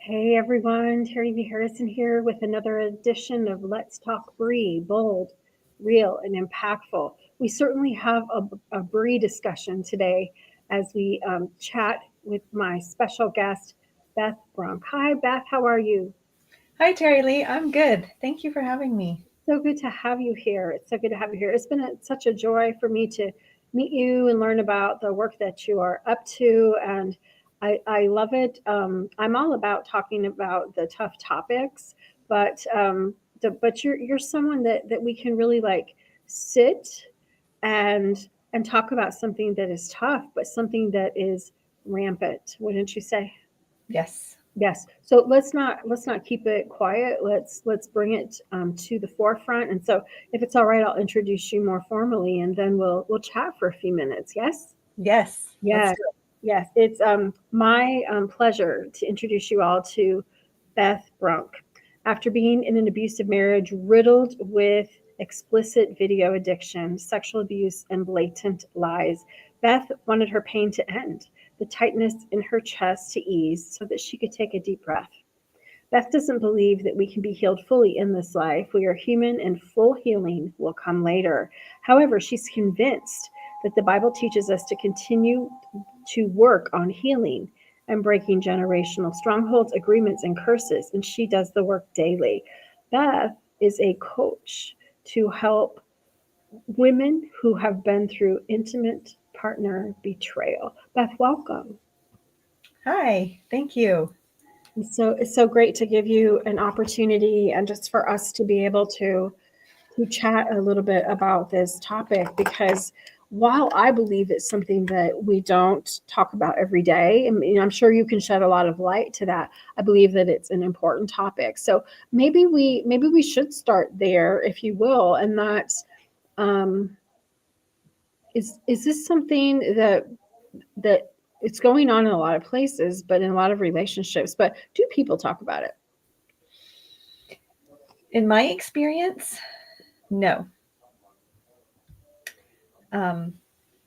Hey everyone, Terry V. Harrison here with another edition of Let's Talk Bree, bold, real, and impactful. We certainly have a Bree discussion today as we chat with my special guest, Beth Brunk. Hi, Beth, how are you? Hi, Terry Lee. I'm good. Thank you for having me. So good to have you here. It's so good to have you here. It's been such a joy for me to meet you and learn about the work that you are up to. And I love it. I'm all about talking about the tough topics, but you're someone that we can really like sit and talk about something that is tough, but something that is rampant. Wouldn't you say? Yes. Yes. So let's not keep it quiet. Let's bring it to the forefront. And so, if it's all right, I'll introduce you more formally, and then we'll chat for a few minutes. Yes. Yes. Let's Yes. do Yes. It's my pleasure to introduce you all to Beth Brunk. After being in an abusive marriage riddled with explicit video addiction, sexual abuse, and blatant lies, Beth wanted her pain to end, the tightness in her chest to ease so that she could take a deep breath. Beth doesn't believe that we can be healed fully in this life. We are human and full healing will come later. However, she's convinced that the Bible teaches us to continue to work on healing and breaking generational strongholds, agreements, and curses, and she does the work daily. Beth is a coach to help women who have been through intimate partner betrayal. Beth, welcome. Hi. Thank you. It's so great to give you an opportunity and just for us to be able to chat a little bit about this topic because while I believe it's something that we don't talk about every day, and I'm sure you can shed a lot of light to that. I believe that it's an important topic. So maybe we should start there, if you will, and that's um, is this something that it's going on in a lot of places, but in a lot of relationships. But do people talk about it? In my experience, no. Um,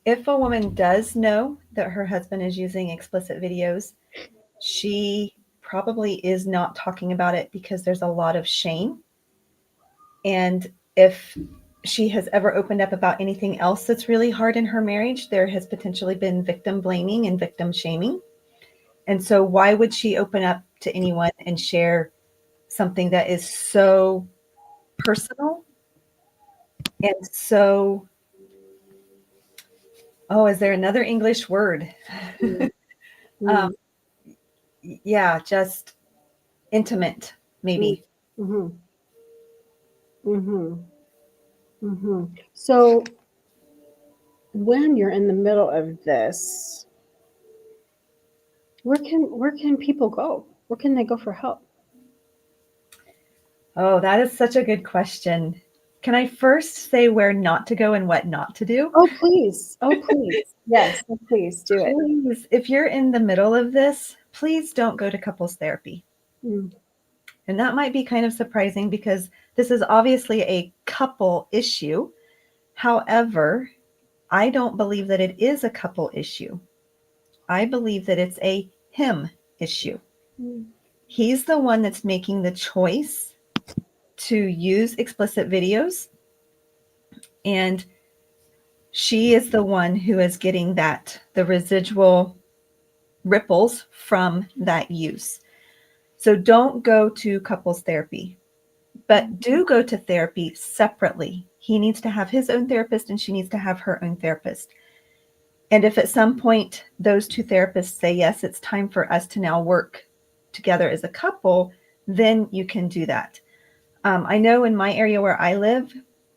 if a woman does know that her husband is using explicit videos, she probably is not talking about it because there's a lot of shame. And if she has ever opened up about anything else that's really hard in her marriage, there has potentially been victim blaming and victim shaming. And so, why would she open up to anyone and share something that is so personal and so, oh, is there another English word? Mm, um, mm, yeah, just intimate, mm, maybe. mhm, mhm, mhm. So when you're in the middle of this, where can people go? Where can they go for help? Oh, that is such a good question. Can I first say where not to go and what not to do? Oh, please. Oh, please. Yes, oh, please do it. Please, if you're in the middle of this, please don't go to couples therapy. Mm, And that might be kind of surprising because this is obviously a couple issue. However, I don't believe that it is a couple issue. I believe that it's a him issue. mm, He's the one that's making the choice to use explicit videos, and she is the one who is getting the residual ripples from that use. So don't go to couples therapy, but do go to therapy separately. He needs to have his own therapist and she needs to have her own therapist. And if at some point those two therapists say, yes, it's time for us to now work together as a couple, then you can do that. I know in my area where I live,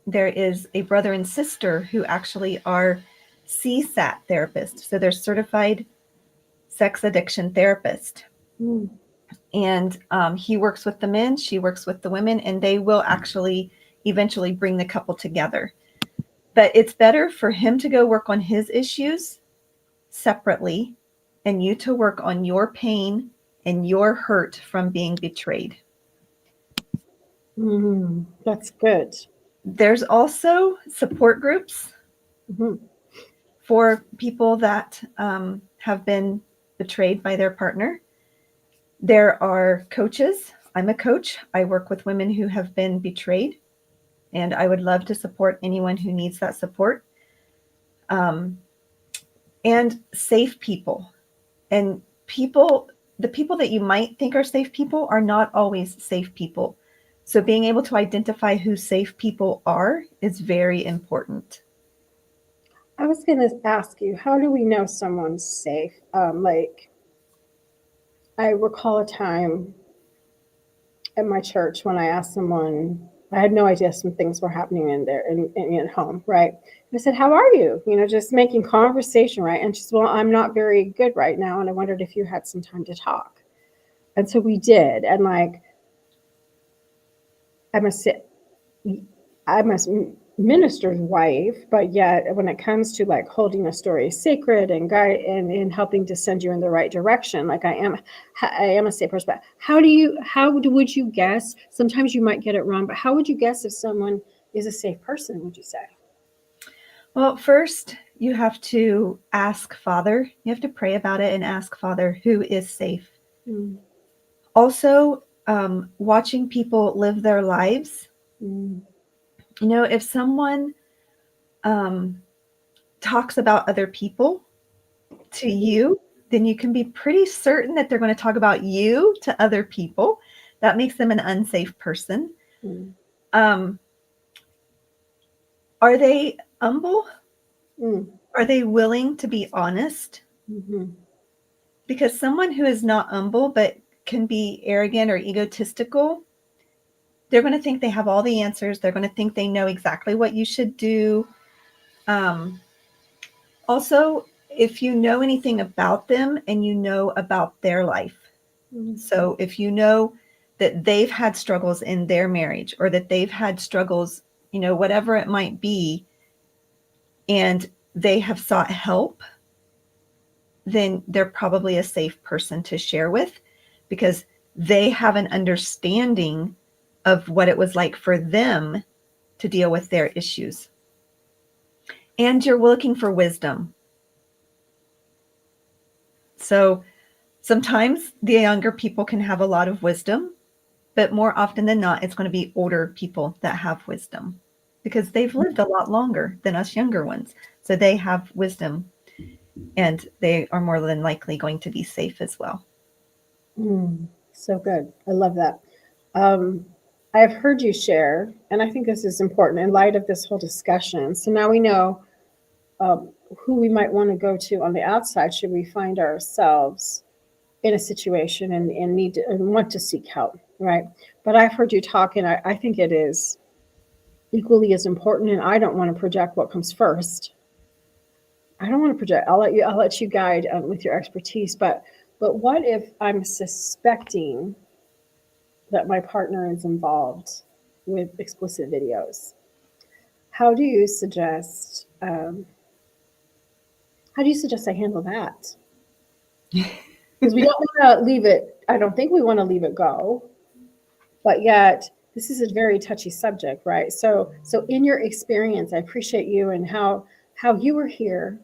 there is a brother and sister who actually are CSAT therapists. So they're certified sex addiction therapist. mm, And he works with the men, she works with the women, and they will actually eventually bring the couple together. But it's better for him to go work on his issues separately and you to work on your pain and your hurt from being betrayed. that's good. There's also support groups Mhm, for people that have been betrayed by their partner. There are coaches. I'm a coach. I work with women who have been betrayed, and I would love to support anyone who needs that support. And safe people. And the people that you might think are safe people are not always safe people. So being able to identify who safe people are is very important. I was going to ask you, how do we know someone's safe? Like, I recall a time at my church when I asked someone, I had no idea some things were happening in there and at home, right? And I said, "How are you?" You know, just making conversation, right? And she said, "Well, I'm not very good right now, and I wondered if you had some time to talk." And so we did, and like, I'm a I'm a minister's wife, but yet when it comes to like holding a story sacred and guide and helping to send you in the right direction, like I am a safe person. But would you guess? Sometimes you might get it wrong, but how would you guess if someone is a safe person? Would you say? Well, first, you have to ask Father. You have to pray about it and ask Father who is safe. Mm. Also, watching people live their lives. Mm. You know, if someone talks about other people to you, then you can be pretty certain that they're going to talk about you to other people. That makes them an unsafe person. Mm. Are they humble? Mm. Are they willing to be honest? Mm-hmm. Because someone who is not humble but can be arrogant or egotistical, they're going to think they have all the answers. They're going to think they know exactly what you should do. Also, if you know anything about them and you know about their life, Mm. so if you know that they've had struggles in their marriage or that they've had struggles, you know, whatever it might be, and they have sought help, then they're probably a safe person to share with because they have an understanding of what it was like for them to deal with their issues. And you're looking for wisdom. So sometimes the younger people can have a lot of wisdom, but more often than not, it's going to be older people that have wisdom because they've lived a lot longer than us younger ones. So they have wisdom and they are more than likely going to be safe as well. Mm. So good. I love that. Um, I've heard you share, and I think this is important in light of this whole discussion. So now we know um, who we might want to go to on the outside should we find ourselves in a situation and need to and want to seek help, right? But I've heard you talk, and I think it is equally as important. And I don't want to project what comes first. I don't want to project. I'll let you guide with your expertise. But what if I'm suspecting that my partner is involved with explicit videos? How do you suggest? How do you suggest I handle that? Because we don't want to leave it. I don't think we want to leave it go, but yet this is a very touchy subject, right? So in your experience, I appreciate you and how you were here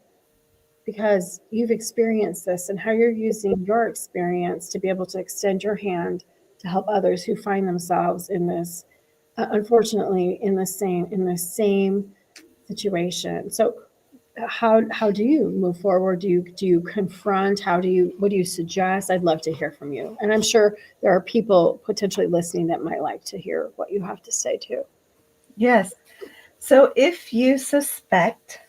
because you've experienced this and how you're using your experience to be able to extend your hand to help others who find themselves in this, unfortunately, in the same situation. So how do you move forward? Do you confront? What do you suggest? I'd love to hear from you. And I'm sure there are people potentially listening that might like to hear what you have to say too. Yes. So if you suspect,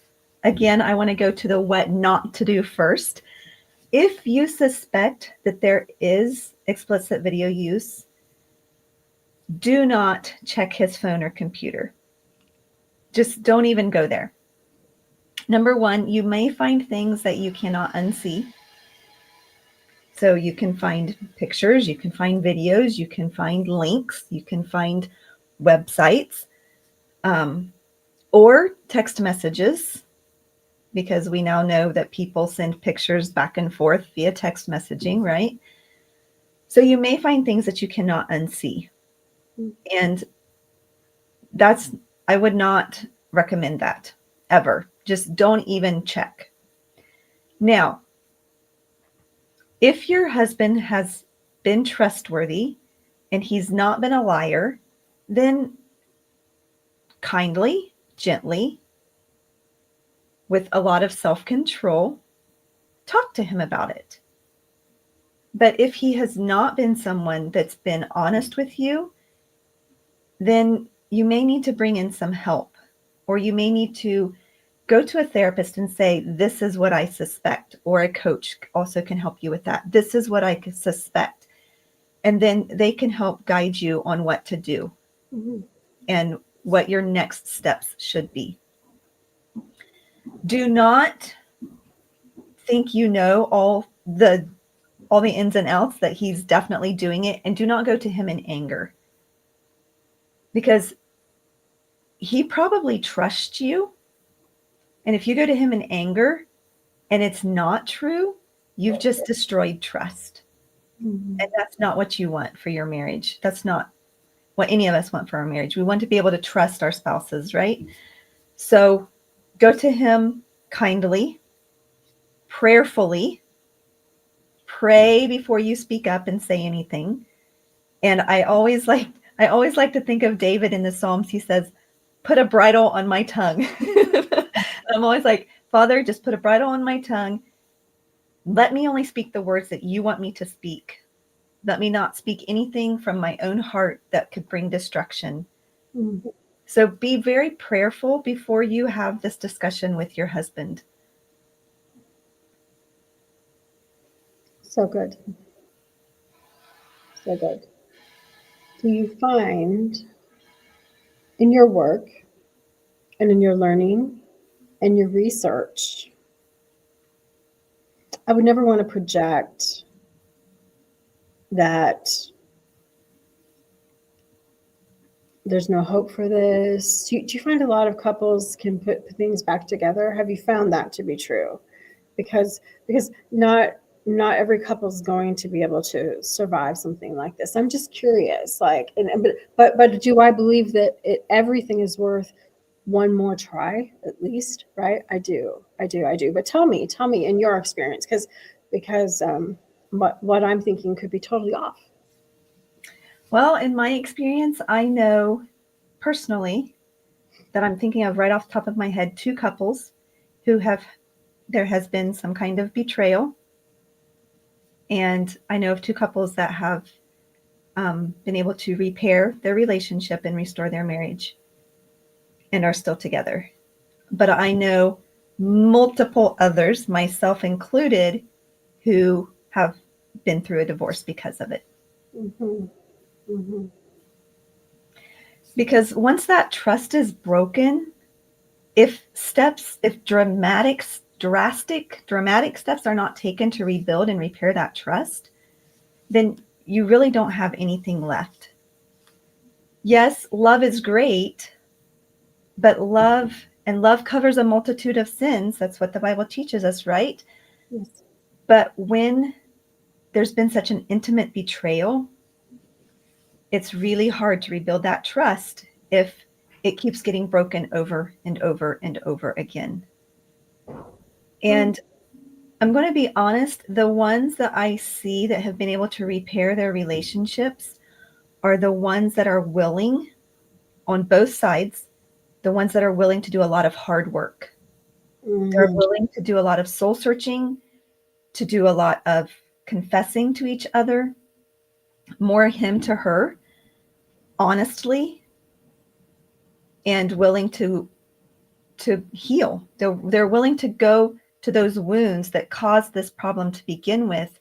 again, I want to go to the what not to do first. If you suspect that there is explicit video use, do not check his phone or computer. Just don't even go there. Number one, you may find things that you cannot unsee. So you can find pictures, you can find videos, you can find links, you can find websites, or text messages, because we now know that people send pictures back and forth via text messaging, right? So you may find things that you cannot unsee. And I would not recommend that ever. Just don't even check. Now, if your husband has been trustworthy and he's not been a liar, then kindly, gently, with a lot of self-control, talk to him about it. But if he has not been someone that's been honest with you, then you may need to bring in some help, or you may need to go to a therapist and say, this is what I suspect, or a coach also can help you with that. This is what I suspect. And then they can help guide you on what to do and what your next steps should be. Do not think you know all the ins and outs, that he's definitely doing it, and do not go to him in anger, because he probably trusts you. And if you go to him in anger and it's not true, you've just destroyed trust. And that's not what you want for your marriage. That's not what any of us want for our marriage. We want to be able to trust our spouses, right? So go to him kindly, prayerfully. Pray before you speak up and say anything. And I always like to think of David in the Psalms. He says, put a bridle on my tongue. I'm always like, Father, just put a bridle on my tongue. Let me only speak the words that you want me to speak. Let me not speak anything from my own heart that could bring destruction. Mm-hmm. So be very prayerful before you have this discussion with your husband. So good. So good. Do you find in your work and in your learning and your research, I would never want to project that there's no hope for this. Do you find a lot of couples can put things back together? Have you found that to be true? Because not every couple is going to be able to survive something like this. I'm just curious, like, but do I believe that everything is worth one more try at least, right? I do. But tell me in your experience, because what I'm thinking could be totally off. Well, in my experience, I know personally that I'm thinking of right off the top of my head 2 couples who there has been some kind of betrayal. And I know of 2 couples that have been able to repair their relationship and restore their marriage and are still together. But I know multiple others, myself included, who have been through a divorce because of it. Mm-hmm. Mm-hmm. Because once that trust is broken, if dramatic steps are not taken to rebuild and repair that trust, then you really don't have anything left. Yes, love is great, but love covers a multitude of sins. That's what the Bible teaches us, right? Yes. But when there's been such an intimate betrayal, it's really hard to rebuild that trust if it keeps getting broken over and over and over again. And I'm going to be honest, the ones that I see that have been able to repair their relationships are the ones that are willing, on both sides, the ones that are willing to do a lot of hard work. Mm-hmm. They're willing to do a lot of soul searching, to do a lot of confessing to each other, more him to her, honestly, and willing to heal. They're willing to go to those wounds that caused this problem to begin with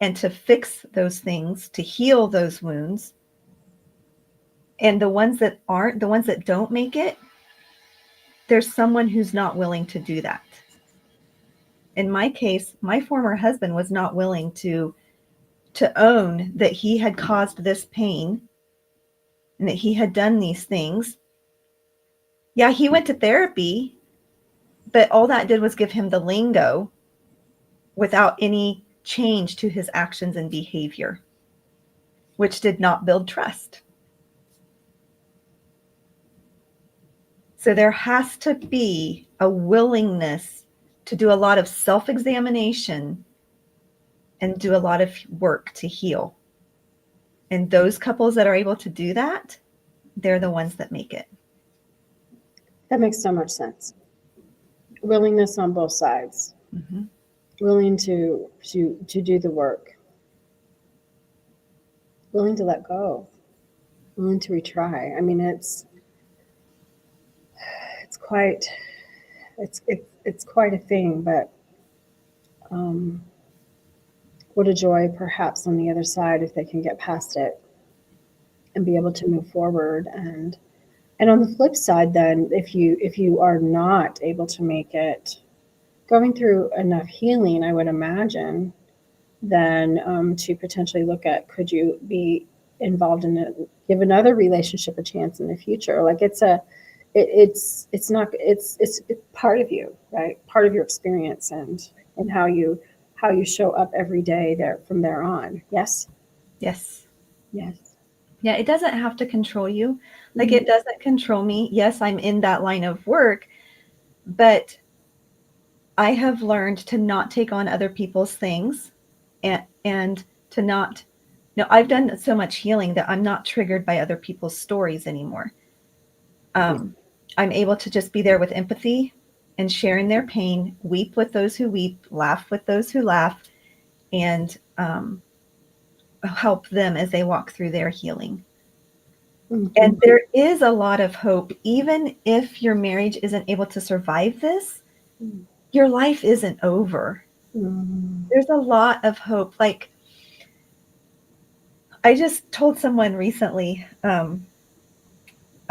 and to fix those things, to heal those wounds. And the ones that aren't, the ones that don't make it, there's someone who's not willing to do that. In my case, my former husband was not willing to own that he had caused this pain and that he had done these things. Yeah, he went to therapy, but all that did was give him the lingo without any change to his actions and behavior, which did not build trust. So there has to be a willingness to do a lot of self-examination and do a lot of work to heal. And those couples that are able to do that, they're the ones that make it. That makes so much sense. Willingness on both sides. Mm-hmm. Willing to do the work. Willing to let go. Willing to retry. I mean, it's quite it's quite a thing, but what a joy perhaps on the other side if they can get past it and be able to move forward. And on the flip side, then if you are not able to make it, going through enough healing, I would imagine, then to potentially look at, could you be involved in it, give another relationship a chance in the future? Like it's part of you, right? Part of your experience and how you show up every day there from there on. Yes. Yes. Yes. Yeah, it doesn't have to control you. Like it doesn't control me. Yes, I'm in that line of work, but I have learned to not take on other people's things and to not, no, I've done so much healing that I'm not triggered by other people's stories anymore. I'm able to just be there with empathy and sharing their pain, weep with those who weep, laugh with those who laugh, and help them as they walk through their healing. Mm-hmm. And there is a lot of hope. Even if your marriage isn't able to survive this, your life isn't over. Mm-hmm. There's a lot of hope. Like, I just told someone recently, I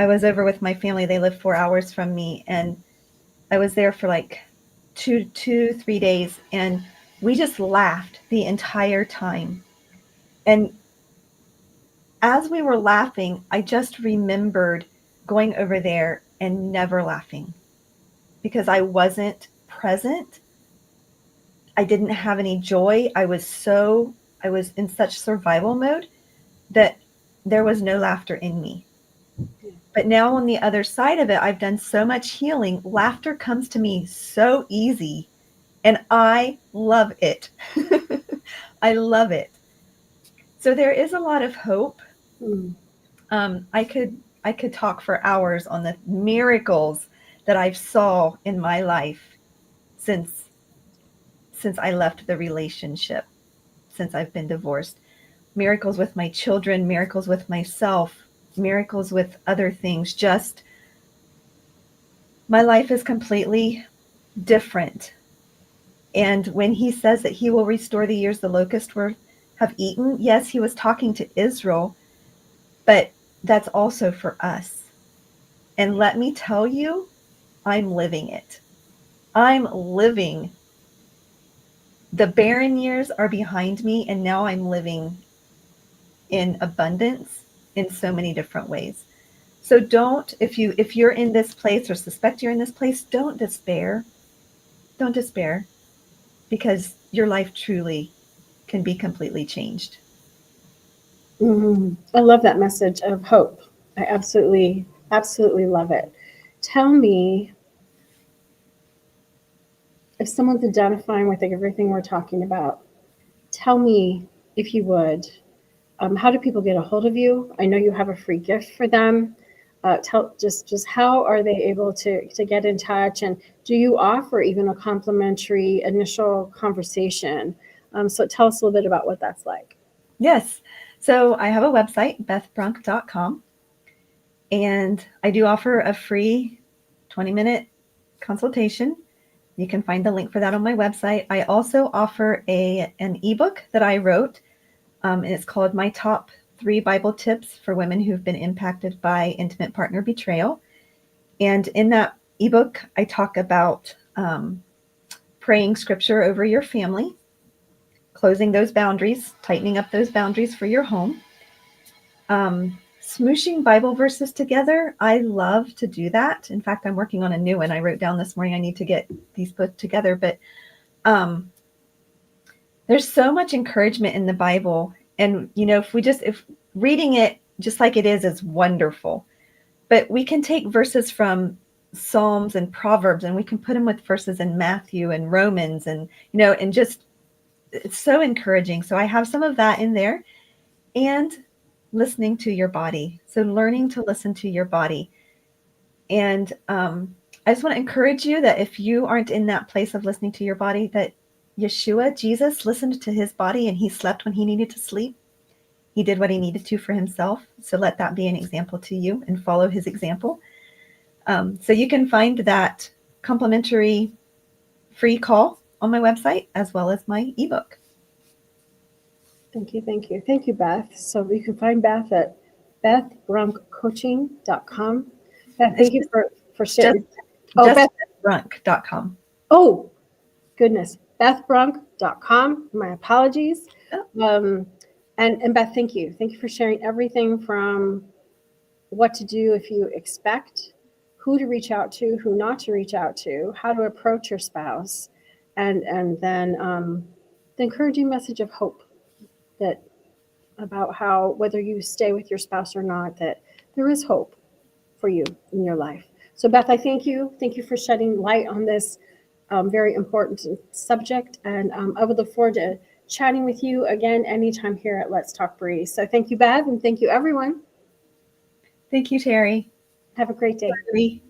was over with my family. They live 4 hours from me. And I was there for like 3 days. And we just laughed the entire time. And as we were laughing, I just remembered going over there and never laughing because I wasn't present. I didn't have any joy. I was in such survival mode that there was no laughter in me. But now on the other side of it, I've done so much healing. Laughter comes to me so easy, and I love it. I love it. So there is a lot of hope. I could talk for hours on the miracles that I've saw in my life since I left the relationship, since I've been divorced. Miracles with my children, miracles with myself, miracles with other things. Just my life is completely different. And when he says that he will restore the years the locusts have eaten, yes, he was talking to Israel, but that's also for us. And let me tell you, I'm living it. I'm living. The barren years are behind me, and now I'm living in abundance in so many different ways. So don't, if you're in this place or suspect you're in this place, don't despair. Don't despair, because your life truly can be completely changed. Mm-hmm. I love that message of hope. I absolutely love it. Tell me, if someone's identifying with everything we're talking about, tell me, if you would, how do people get a hold of you? I know you have a free gift for them. Tell just how are they able to get in touch, and do you offer even a complimentary initial conversation? So tell us a little bit about what that's like. Yes. So I have a website, bethbrunk.com, and I do offer a free 20-minute consultation. You can find the link for that on my website. I also offer an ebook that I wrote, and it's called My Top 3 Bible Tips for Women Who've Been Impacted by Intimate Partner Betrayal. And in that ebook, I talk about praying scripture over your family, closing those boundaries, tightening up those boundaries for your home, smooshing Bible verses together. I love to do that. In fact, I'm working on a new one. I wrote down this morning I need to get these put together, but there's so much encouragement in the Bible. And, if reading it just like it is wonderful, but we can take verses from Psalms and Proverbs and we can put them with verses in Matthew and Romans and just, it's so encouraging. So I have some of that in there. And listening to your body. So learning to listen to your body. And I just want to encourage you that if you aren't in that place of listening to your body, that Yeshua, Jesus, listened to his body and he slept when he needed to sleep. He did what he needed to for himself. So let that be an example to you and follow his example. So you can find that complimentary free call on my website as well as my ebook. Thank you. Thank you. Thank you, Beth. So you can find Beth at bethbrunkcoaching.com. Beth, thank you for sharing. Just Brunk.com. Oh, goodness. bethbrunk.com. My apologies. And Beth, thank you. Thank you for sharing everything from what to do if you expect, who to reach out to, who not to reach out to, how to approach your spouse, and then the encouraging message of hope that about how whether you stay with your spouse or not, that there is hope for you in your life. So Beth, I thank you. Thank you for shedding light on this very important subject. And I would look forward to chatting with you again anytime here at Let's Talk Bree. So thank you, Beth, and thank you, everyone. Thank you, Terry. Have a great day. Bye.